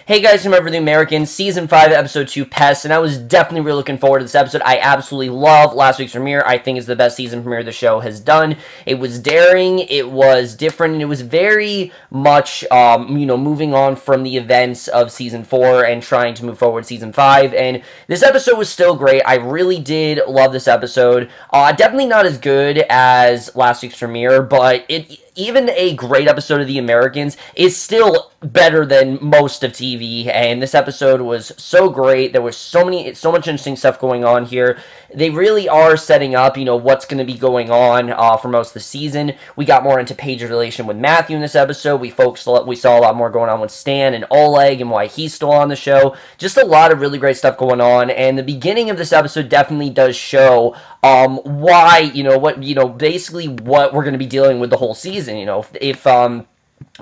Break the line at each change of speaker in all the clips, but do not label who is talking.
Hey guys, remember the Americans, Season 5, Episode 2, Pests, and I was definitely really looking forward to this episode. I absolutely love last week's premiere. I think it's the best season premiere the show has done. It was daring, it was different, and it was very much, moving on from the events of Season 4 and trying to move forward Season 5, and this episode was still great. I really did love this episode. Definitely not as good as last week's premiere, but even a great episode of The Americans is still better than most of TV, and this episode was so great. There was so much interesting stuff going on here. They really are setting up, what's going to be going on for most of the season. We got more into Paige's relation with Matthew in this episode. We saw a lot more going on with Stan and Oleg and why he's still on the show. Just a lot of really great stuff going on, and the beginning of this episode definitely does show why, basically what we're going to be dealing with the whole season. If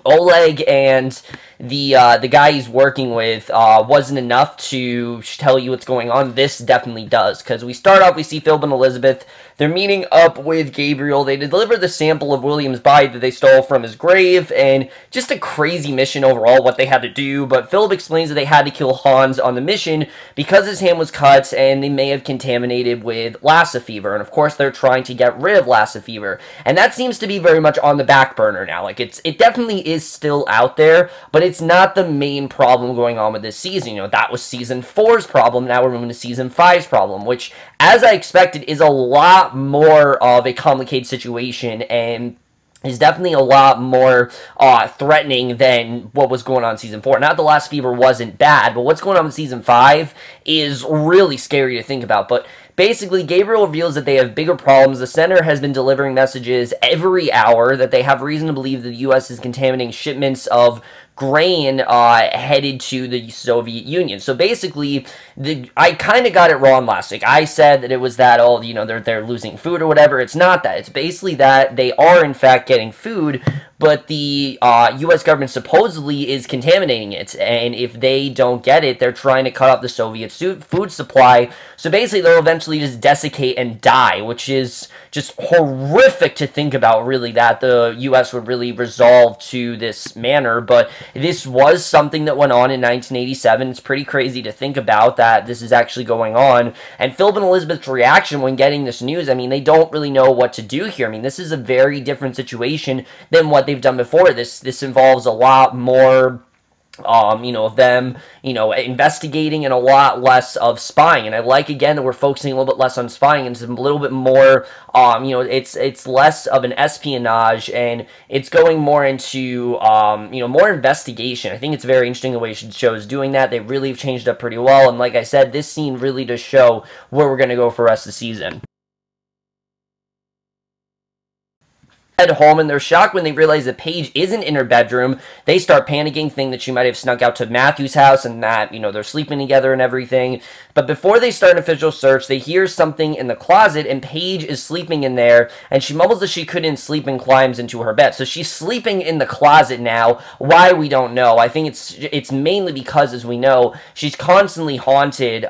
Oleg and the guy he's working with wasn't enough to tell you what's going on, this definitely does. Because we start off, we see Philip and Elizabeth. They're meeting up with Gabriel. They deliver the sample of William's body that they stole from his grave, and just a crazy mission overall, what they had to do. But Philip explains that they had to kill Hans on the mission because his hand was cut, and they may have contaminated with Lassa fever. And of course, they're trying to get rid of Lassa fever. And that seems to be very much on the back burner now. Like, it definitely is still out there, but it's not the main problem going on with this season. That was Season 4's problem. Now we're moving to Season 5's problem, which, as I expected, is a lot more of a complicated situation and is definitely a lot more threatening than what was going on in Season 4. Not the Lassa fever wasn't bad, but what's going on in Season 5 is really scary to think about. But basically, Gabriel reveals that they have bigger problems. The center has been delivering messages every hour that they have reason to believe that the U.S. is contaminating shipments of grain headed to the Soviet Union. So basically, I kind of got it wrong last week. I said that it was that, they're losing food or whatever. It's not that. It's basically that they are, in fact, getting food, but the U.S. government supposedly is contaminating it, and if they don't get it, they're trying to cut off the Soviet food supply. So basically, they'll eventually just desiccate and die, which is just horrific to think about, really, that the U.S. would really resolve to this manner. But this was something that went on in 1987. It's pretty crazy to think about that this is actually going on. And Philip and Elizabeth's reaction when getting this news, I mean, they don't really know what to do here. I mean, this is a very different situation than what they've done before. This involves a lot more of them, investigating and a lot less of spying. And I like, again, that we're focusing a little bit less on spying and some a little bit more, it's less of an espionage, and it's going more into, more investigation. I think it's very interesting the way the show is doing that. They really have changed up pretty well, and like I said, this scene really does show where we're going to go for the rest of the season. At home, and they're shocked when they realize that Paige isn't in her bedroom. They start panicking, thinking that she might have snuck out to Matthew's house and that, they're sleeping together and everything. But before they start an official search, they hear something in the closet, and Paige is sleeping in there, and she mumbles that she couldn't sleep and climbs into her bed. So she's sleeping in the closet now. Why, we don't know. I think it's mainly because, as we know, she's constantly haunted,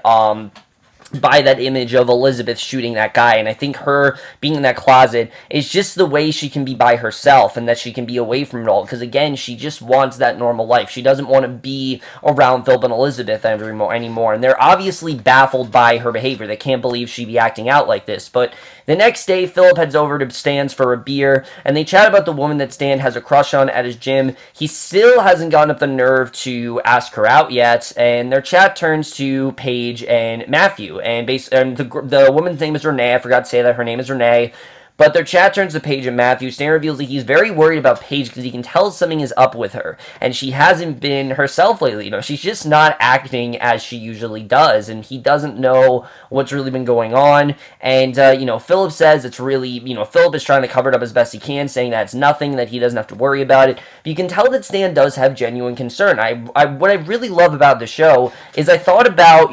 by that image of Elizabeth shooting that guy, and I think her being in that closet is just the way she can be by herself and that she can be away from it all, because again, she just wants that normal life. She doesn't want to be around Philip and Elizabeth anymore, and they're obviously baffled by her behavior. They can't believe she'd be acting out like this. But the next day, Philip heads over to Stan's for a beer, and they chat about the woman that Stan has a crush on at his gym. He still hasn't gotten up the nerve to ask her out yet, and their chat turns to Paige and Matthew. And the woman's name is Renee. I forgot to say that her name is Renee. But their chat turns to Paige and Matthew. Stan reveals that he's very worried about Paige because he can tell something is up with her. And she hasn't been herself lately. She's just not acting as she usually does. And he doesn't know what's really been going on. And, Philip says it's really, Philip is trying to cover it up as best he can, saying that it's nothing, that he doesn't have to worry about it. But you can tell that Stan does have genuine concern. What I really love about the show is I thought about,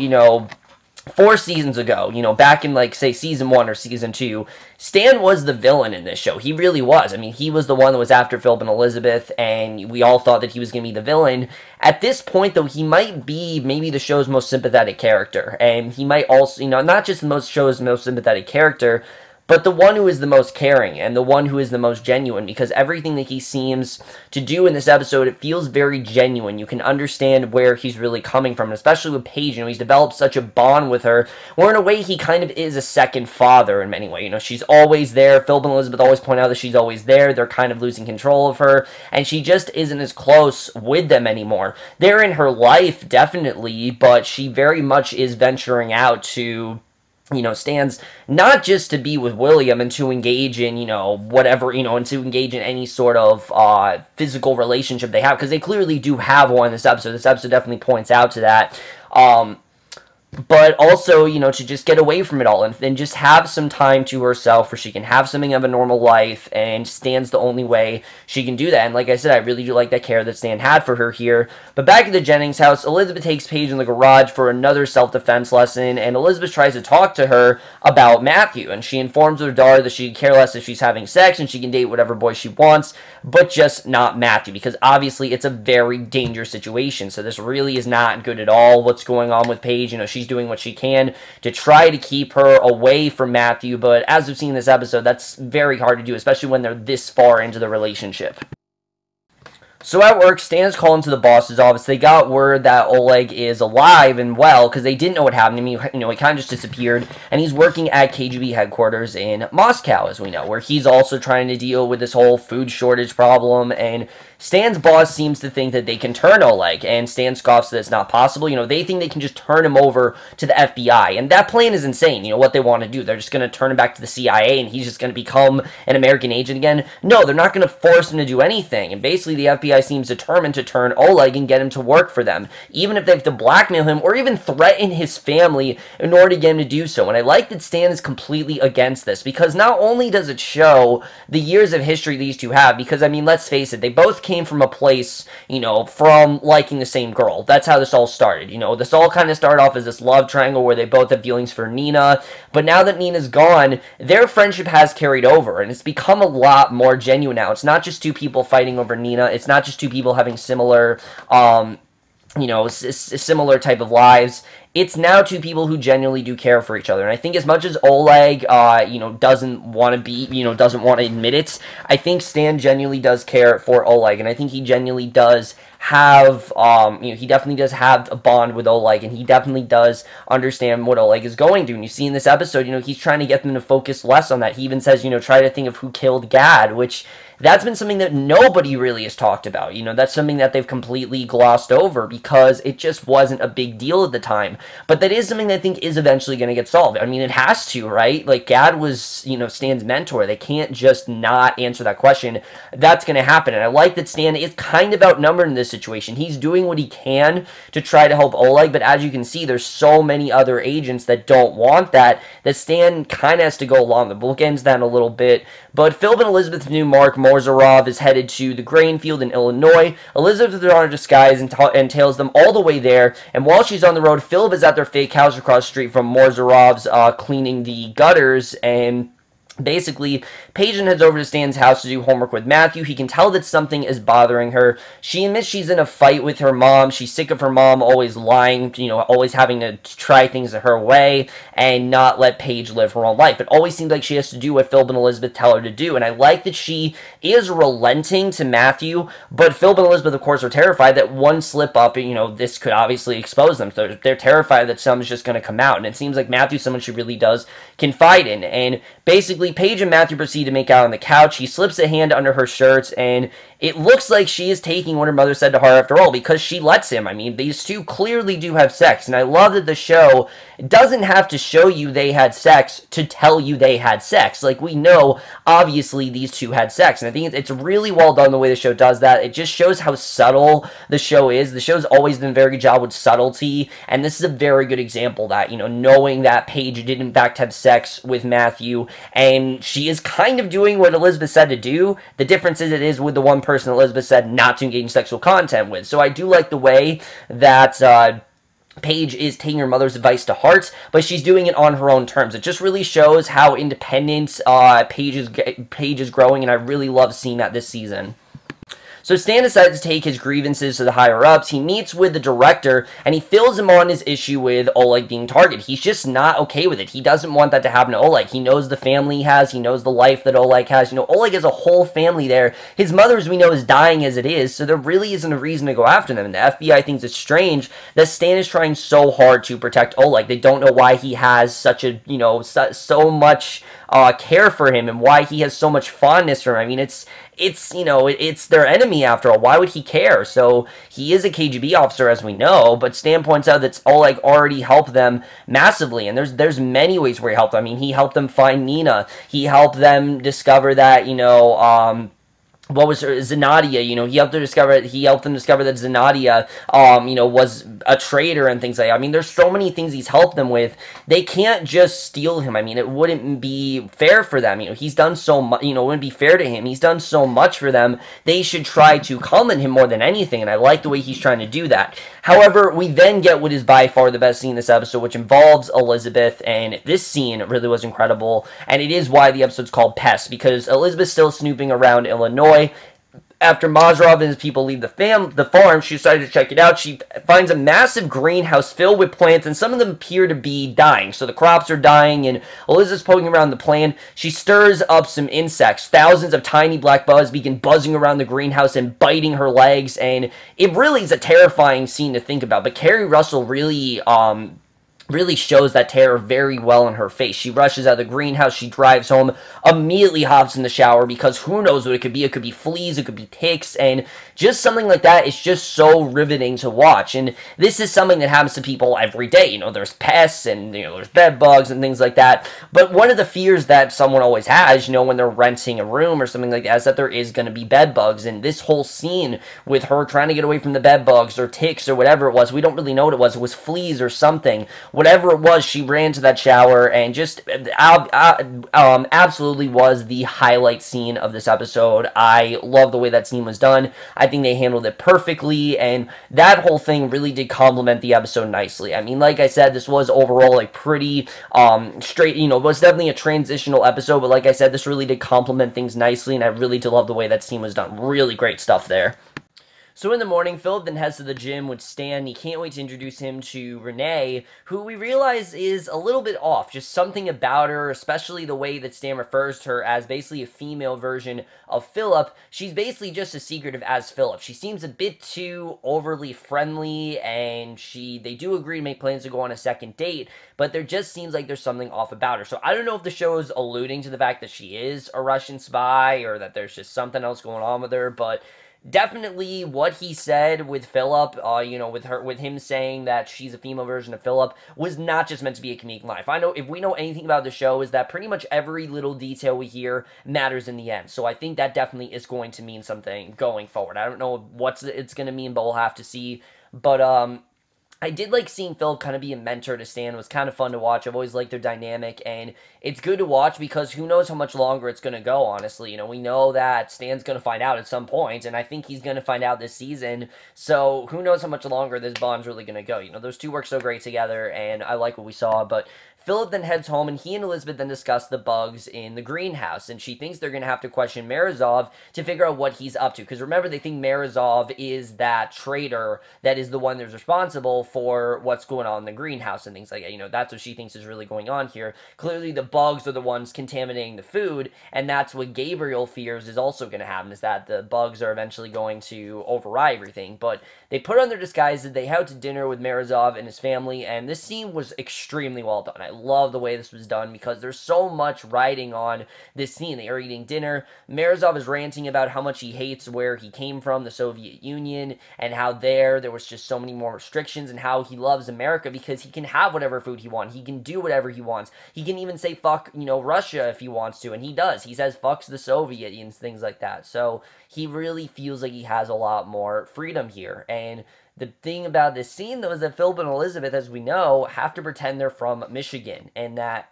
4 seasons ago, back in, say, Season 1 or Season 2, Stan was the villain in this show. He really was. I mean, he was the one that was after Philip and Elizabeth, and we all thought that he was going to be the villain. At this point, though, he might be maybe the show's most sympathetic character, and he might also, not just the show's most sympathetic character, but the one who is the most caring and the one who is the most genuine, because everything that he seems to do in this episode, it feels very genuine. You can understand where he's really coming from, especially with Paige. You know, he's developed such a bond with her, where in a way he kind of is a second father in many ways. You know, she's always there. Philip and Elizabeth always point out that she's always there. They're kind of losing control of her, and she just isn't as close with them anymore. They're in her life, definitely, but she very much is venturing out to, you know, stands not just to be with William and to engage in, you know, whatever, you know, and to engage in any sort of physical relationship they have, because they clearly do have one in this episode. This episode definitely points out to that. But also, you know, to just get away from it all and just have some time to herself where she can have something of a normal life, and Stan's the only way she can do that. And like I said, I really do like that care that Stan had for her here. But back at the Jennings house, Elizabeth takes Paige in the garage for another self-defense lesson, and Elizabeth tries to talk to her about Matthew, and she informs her daughter that she can care less if she's having sex and she can date whatever boy she wants, but just not Matthew, because obviously it's a very dangerous situation. So this really is not good at all, what's going on with Paige. You know, she's doing what she can to try to keep her away from Matthew, but as we've seen in this episode, that's very hard to do, especially when they're this far into the relationship. So at work, Stan's calling to the boss's office. They got word that Oleg is alive and well, because they didn't know what happened to him. You know, he kind of just disappeared, and he's working at KGB headquarters in Moscow, as we know, where he's also trying to deal with this whole food shortage problem, and Stan's boss seems to think that they can turn Oleg, and Stan scoffs that it's not possible. You know, they think they can just turn him over to the FBI, and that plan is insane. You know, what they want to do, they're just going to turn him back to the CIA, and he's just going to become an American agent again. No, they're not going to force him to do anything, and basically the FBI seems determined to turn Oleg and get him to work for them, even if they have to blackmail him or even threaten his family in order to get him to do so. And I like that Stan is completely against this, because not only does it show the years of history these two have, because, I mean, let's face it, they both came from a place, you know, from liking the same girl. That's how this all started. You know, this all kind of started off as this love triangle where they both have feelings for Nina, but now that Nina's gone, their friendship has carried over, and it's become a lot more genuine now. It's not just two people fighting over Nina. It's not just two people having similar, you know, similar type of lives. It's now two people who genuinely do care for each other. And I think as much as Oleg, you know, doesn't want to be, you know, doesn't want to admit it, I think Stan genuinely does care for Oleg. And I think he genuinely does have, you know, he definitely does have a bond with Oleg, and he definitely does understand what Oleg is going through. And you see in this episode, you know, he's trying to get them to focus less on that. He even says, you know, try to think of who killed Gad, which that's been something that nobody really has talked about. You know, that's something that they've completely glossed over because it just wasn't a big deal at the time. But that is something that I think is eventually going to get solved. I mean, it has to, right? Like, Gad was, you know, Stan's mentor. They can't just not answer that question. That's going to happen. And I like that Stan is kind of outnumbered in this situation. He's doing what he can to try to help Oleg, but as you can see, there's so many other agents that don't want that Stan kind of has to go along. The book ends that in a little bit. But Philip and Elizabeth's new Mark Morzarov is headed to the grain field in Illinois. Elizabeth is on her disguise and tails them all the way there. And while she's on the road, Philip is at their fake house across the street from Morzarov's, cleaning the gutters, and basically, Paige heads over to Stan's house to do homework with Matthew. He can tell that something is bothering her. She admits she's in a fight with her mom. She's sick of her mom always lying, you know, always having to try things her way and not let Paige live her own life. It always seems like she has to do what Philip and Elizabeth tell her to do, and I like that she is relenting to Matthew, but Philip and Elizabeth, of course, are terrified that one slip up, you know, this could obviously expose them. So they're terrified that something's just going to come out, and it seems like Matthew's someone she really does confide in, and basically, Paige and Matthew proceed to make out on the couch. He slips a hand under her shirt, and it looks like she is taking what her mother said to her after all, because she lets him. I mean, these two clearly do have sex, and I love that the show doesn't have to show you they had sex to tell you they had sex. Like, we know, obviously, these two had sex, and I think it's really well done the way the show does that. It just shows how subtle the show is. The show's always done a very good job with subtlety, and this is a very good example of that, you know, knowing that Paige did in fact have sex with Matthew, and she is kind of doing what Elizabeth said to do. The difference is it is with the one person Elizabeth said not to engage in sexual content with. So I do like the way that Paige is taking her mother's advice to heart, but she's doing it on her own terms. It just really shows how independent Paige is growing, and I really love seeing that this season. So Stan decides to take his grievances to the higher-ups. He meets with the director, and he fills him on his issue with Oleg being targeted. He's just not okay with it. He doesn't want that to happen to Oleg. He knows the family he has. He knows the life that Oleg has. You know, Oleg has a whole family there. His mother, as we know, is dying as it is, so there really isn't a reason to go after them. And the FBI thinks it's strange that Stan is trying so hard to protect Oleg. They don't know why he has such a, you know, so much care for him and why he has so much fondness for him. I mean, it's you know, it's their enemy after all. Why would he care? So he is a KGB officer, as we know, but Stan points out that Oleg already helped them massively, and there's many ways where he helped them. I mean, he helped them find Nina. He helped them discover that, you know, what was her, Zanadia, you know, he helped them discover that Zanadia, you know, was a traitor and things like that. I mean, there's so many things he's helped them with. They can't just steal him. I mean, it wouldn't be fair for them. You know, he's done so much, you know, it wouldn't be fair to him. He's done so much for them. They should try to compliment him more than anything, and I like the way he's trying to do that. However, we then get what is by far the best scene in this episode, which involves Elizabeth, and this scene really was incredible, and it is why the episode's called Pests, because Elizabeth's still snooping around Illinois. After Mazarov and his people leave the farm, she decided to check it out. She finds a massive greenhouse filled with plants, and some of them appear to be dying. So the crops are dying, and Elizabeth's poking around the plant. She stirs up some insects. Thousands of tiny black bugs begin buzzing around the greenhouse and biting her legs, and it really is a terrifying scene to think about. But Carrie Russell really shows that terror very well in her face. She rushes out of the greenhouse, she drives home, immediately hops in the shower, because who knows what it could be. It could be fleas, it could be ticks, and just something like that is just so riveting to watch. And this is something that happens to people every day. You know, there's pests, and, you know, there's bed bugs and things like that. But one of the fears that someone always has, you know, when they're renting a room or something like that, is that there is going to be bed bugs. And this whole scene with her trying to get away from the bed bugs or ticks or whatever it was, we don't really know what it was. It was fleas or something. Whatever it was, she ran to that shower and just absolutely was the highlight scene of this episode. I love the way that scene was done. I think they handled it perfectly, and that whole thing really did complement the episode nicely. I mean, like I said, this was overall a pretty straight, you know, it was definitely a transitional episode, but like I said, this really did complement things nicely, and I really did love the way that scene was done. Really great stuff there. So in the morning, Philip then heads to the gym with Stan. He can't wait to introduce him to Renee, who we realize is a little bit off. Just something about her, especially the way that Stan refers to her as basically a female version of Philip. She's basically just as secretive as Philip. She seems a bit too overly friendly, and they do agree to make plans to go on a second date, but there just seems like there's something off about her. So I don't know if the show is alluding to the fact that she is a Russian spy, or that there's just something else going on with her, but definitely what he said with Philip, you know, with him saying that she's a female version of Philip, was not just meant to be a comedic line. If we know anything about the show, is that pretty much every little detail we hear matters in the end. So I think that definitely is going to mean something going forward. I don't know what it's going to mean, but we'll have to see. But I did like seeing Philip kind of be a mentor to Stan. It was kind of fun to watch. I've always liked their dynamic, and it's good to watch because who knows how much longer it's going to go, honestly. You know, we know that Stan's going to find out at some point, and I think he's going to find out this season, so who knows how much longer this bond's really going to go. You know, those two work so great together, and I like what we saw, but Philip then heads home, and he and Elizabeth then discuss the bugs in the greenhouse, and she thinks they're going to have to question Morozov to figure out what he's up to, because remember, they think Morozov is that traitor that is the one that's responsible for what's going on in the greenhouse and things like that. You know, that's what she thinks is really going on here. Clearly, the bugs are the ones contaminating the food, and that's what Gabriel fears is also going to happen, is that the bugs are eventually going to override everything. But they put on their disguises, they head out to dinner with Morozov and his family, and this scene was extremely well done. I love the way this was done because there's so much riding on this scene. They are eating dinner. Morozov is ranting about how much he hates where he came from, the Soviet Union, and how there was just so many more restrictions, and how he loves America because he can have whatever food he wants. He can do whatever he wants. He can even say fuck, you know, Russia if he wants to, and he does. He says fucks the Soviet and things like that. So he really feels like he has a lot more freedom here. And the thing about this scene, though, is that Philip and Elizabeth, as we know, have to pretend they're from Michigan, and that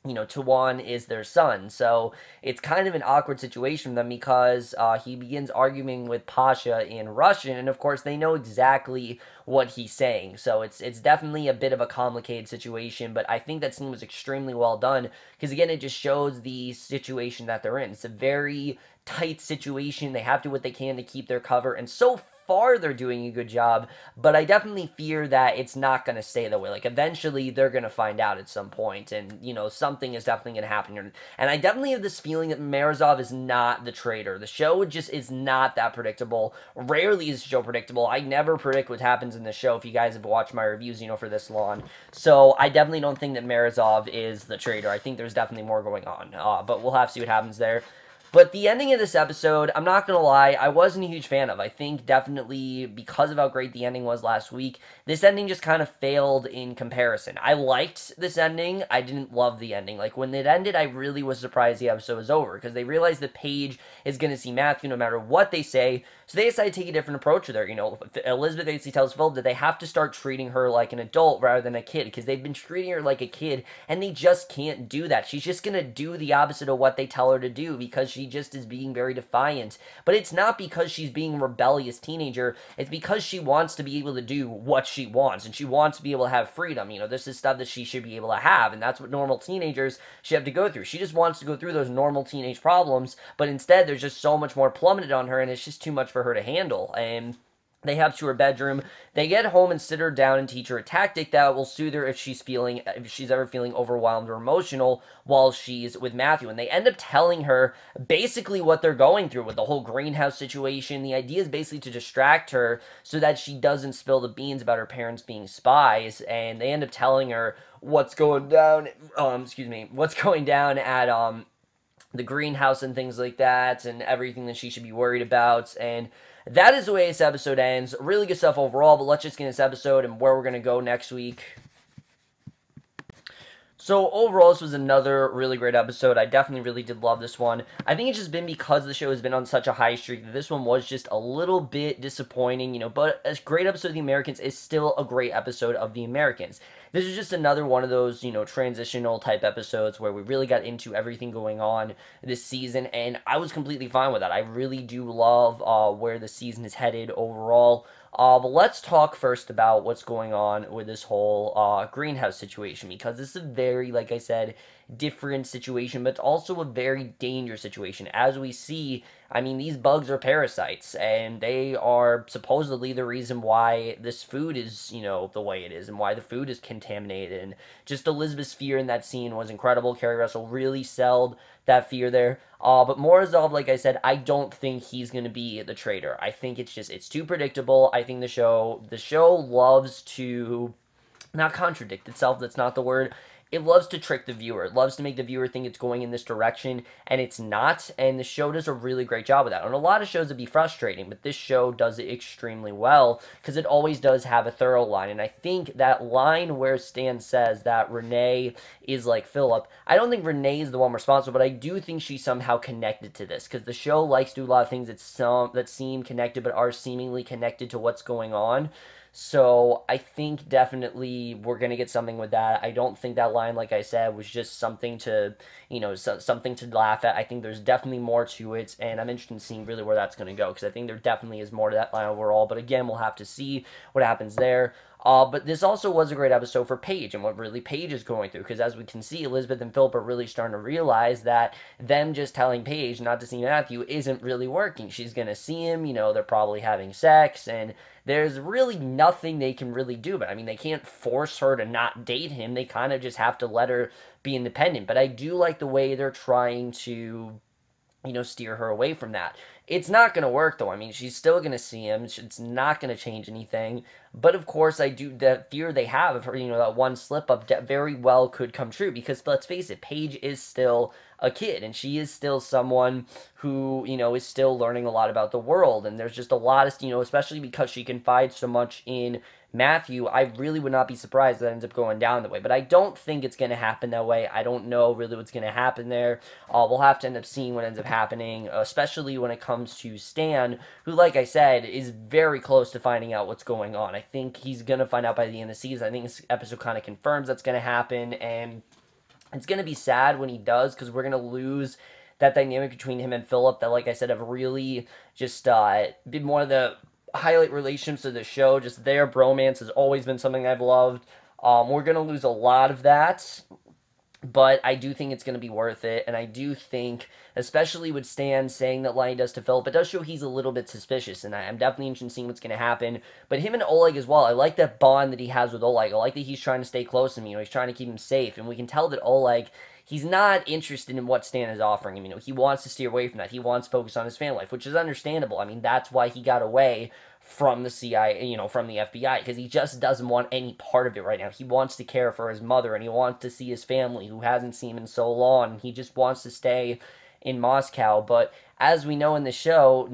Tawan is their son. So it's kind of an awkward situation for them because he begins arguing with Pasha in Russian, and of course they know exactly what he's saying. So it's definitely a bit of a complicated situation, but I think that scene was extremely well done because again, it just shows the situation that they're in. It's a very tight situation. They have to do what they can to keep their cover, and so far they're doing a good job, but I definitely fear that it's not going to stay that way. Like, eventually they're going to find out at some point, and, something is definitely going to happen. And I definitely have this feeling that Morozov is not the traitor. The show just is not that predictable. Rarely is the show predictable. I never predict what happens in the show, if you guys have watched my reviews, for this long. So I definitely don't think that Morozov is the traitor. I think there's definitely more going on, but we'll have to see what happens there. But the ending of this episode, I'm not going to lie, I wasn't a huge fan of. I think definitely because of how great the ending was last week, this ending just kind of failed in comparison. I liked this ending. I didn't love the ending. Like, when it ended, I really was surprised the episode was over because they realized that Paige is going to see Matthew no matter what they say. So they decided to take a different approach with her. Elizabeth basically tells Phillip that they have to start treating her like an adult rather than a kid because they've been treating her like a kid and they just can't do that. She's just going to do the opposite of what they tell her to do because she just is being very defiant. But it's not because she's being a rebellious teenager. It's because she wants to be able to do what she wants and she wants to be able to have freedom. This is stuff that she should be able to have, and that's what normal teenagers should have to go through. She just wants to go through those normal teenage problems, but instead there's just so much more plummeted on her and it's just too much for her to handle. And they head to her bedroom. They get home and sit her down and teach her a tactic that will soothe her if she's ever feeling overwhelmed or emotional while she's with Matthew. And they end up telling her basically what they're going through with the whole greenhouse situation. The idea is basically to distract her so that she doesn't spill the beans about her parents being spies. And they end up telling her what's going down. What's going down at the greenhouse and things like that, and everything that she should be worried about. And that is the way this episode ends. Really good stuff overall, but let's just get into this episode and where we're going to go next week. So overall, this was another really great episode. I definitely really did love this one. I think it's just been because the show has been on such a high streak that this one was just a little bit disappointing, but a great episode of The Americans is still a great episode of The Americans. This is just another one of those, transitional type episodes where we really got into everything going on this season, and I was completely fine with that. I really do love where the season is headed overall. But let's talk first about what's going on with this whole greenhouse situation, because this is a very, like I said, different situation, but it's also a very dangerous situation. As we see, I mean, these bugs are parasites, and they are supposedly the reason why this food is, the way it is, and why the food is contaminated. And just Elizabeth's fear in that scene was incredible. Kerry Russell really sold that fear there. But Morozov, like I said, I don't think he's going to be the traitor. I think it's too predictable. I think the show loves to not contradict itself. That's not the word. It loves to trick the viewer. It loves to make the viewer think it's going in this direction, and it's not, and the show does a really great job of that. On a lot of shows, it'd be frustrating, but this show does it extremely well, because it always does have a thorough line, and I think that line where Stan says that Renee is like Philip, I don't think Renee is the one responsible, but I do think she's somehow connected to this, because the show likes to do a lot of things that seem connected, but are seemingly connected to what's going on. So I think definitely we're going to get something with that. I don't think that line, like I said, was just something to, something to laugh at. I think there's definitely more to it, and I'm interested in seeing really where that's going to go, because I think there definitely is more to that line overall. But again, we'll have to see what happens there. But this also was a great episode for Paige and what really Paige is going through, because as we can see, Elizabeth and Philip are really starting to realize that them just telling Paige not to see Matthew isn't really working. She's going to see him, they're probably having sex, and there's really nothing they can really do. But I mean, they can't force her to not date him. They kind of just have to let her be independent. But I do like the way they're trying to, steer her away from that. It's not going to work, though. I mean, she's still going to see him. It's not going to change anything. But, of course, the fear they have of her, that one slip-up very well could come true. Because, let's face it, Paige is still a kid. And she is still someone who, is still learning a lot about the world. And there's just a lot of, especially because she confides so much in Matthew, I really would not be surprised if that ends up going down that way. But I don't think it's going to happen that way. I don't know really what's going to happen there. We'll have to end up seeing what ends up happening, especially when it comes to Stan, who, like I said, is very close to finding out what's going on. I think he's going to find out by the end of the season. I think this episode kind of confirms that's going to happen, and It's going to be sad when he does, because we're going to lose that dynamic between him and Phillip that, like I said, have really just been one of the highlight relationships of the show. Just their bromance has always been something I've loved. We're going to lose a lot of that, but I do think it's going to be worth it, and I do think, especially with Stan saying that Lenny does to Phillip, it does show he's a little bit suspicious, and I'm definitely interested in seeing what's going to happen. But him and Oleg as well, I like that bond that he has with Oleg. I like that he's trying to stay close to him. He's trying to keep him safe, and we can tell that Oleg, he's not interested in what Stan is offering him. He wants to steer away from that. He wants to focus on his family life, which is understandable. I mean, that's why he got away from the CIA, from the FBI, because he just doesn't want any part of it right now. He wants to care for his mother, and he wants to see his family, who hasn't seen him in so long, and he just wants to stay in Moscow. But as we know in the show,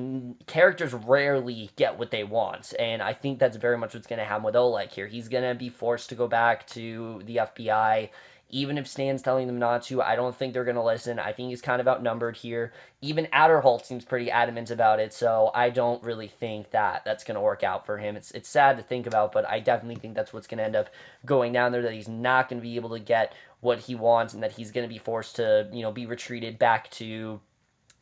characters rarely get what they want, and I think that's very much what's going to happen with Oleg here. He's going to be forced to go back to the FBI, even if Stan's telling them not to. I don't think they're going to listen. I think he's kind of outnumbered here. Even Adderholt seems pretty adamant about it, so I don't really think that that's going to work out for him. It's sad to think about, but I definitely think that's what's going to end up going down there, that he's not going to be able to get what he wants, and that he's going to be forced to, be retreated back to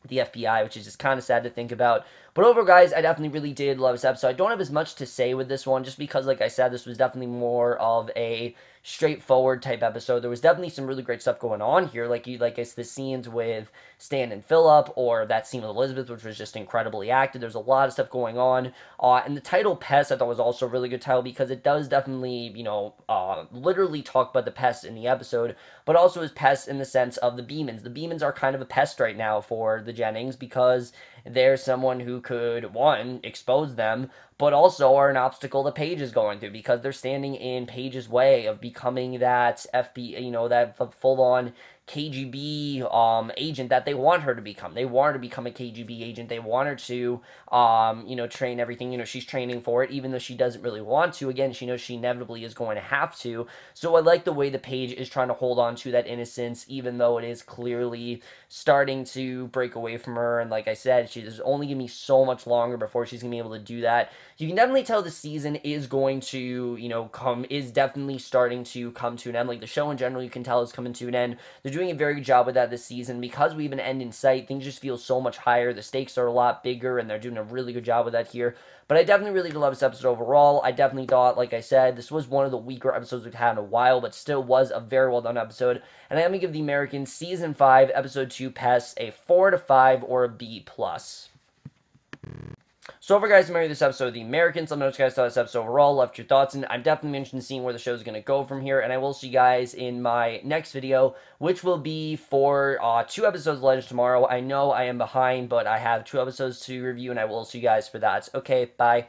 the FBI, which is just kind of sad to think about. But overall, guys, I definitely really did love this episode. I don't have as much to say with this one, just because, like I said, this was definitely more of a straightforward type episode. There was definitely some really great stuff going on here, like the scenes with Stan and Phillip, or that scene with Elizabeth, which was just incredibly acted. There's a lot of stuff going on, and the title Pests I thought was also a really good title, because it does definitely, literally talk about the pests in the episode, but also as pests in the sense of the Beemans. The Beemans are kind of a pest right now for the Jennings, because they're someone who could, one, expose them, but also are an obstacle that Paige is going through, because they're standing in Paige's way of becoming that that full-on KGB agent that they want her to become. They want her to become a KGB agent. They want her to, train everything. She's training for it, even though she doesn't really want to. Again, she knows she inevitably is going to have to. So I like the way the Paige is trying to hold on to that innocence, even though it is clearly starting to break away from her. And like I said, there's only going to be so much longer before she's going to be able to do that. You can definitely tell the season is going to, is definitely starting to come to an end. Like the show in general, you can tell is coming to an end. They're doing a very good job with that this season. Because we have an end in sight, things just feel so much higher. The stakes are a lot bigger, and they're doing a really good job with that here. But I definitely really did love this episode overall. I definitely thought, like I said, this was one of the weaker episodes we've had in a while, but still was a very well done episode. And I'm going to give The Americans Season 5, Episode 2, Pests, a 4 out of 5 or a B+. So overall, guys, I'm going to this episode of The Americans. Let me know what you guys thought of this episode overall, left your thoughts, and I'm definitely interested in seeing where the show is going to go from here, and I will see you guys in my next video, which will be for 2 episodes of Legends tomorrow. I know I am behind, but I have 2 episodes to review, and I will see you guys for that. Okay, bye.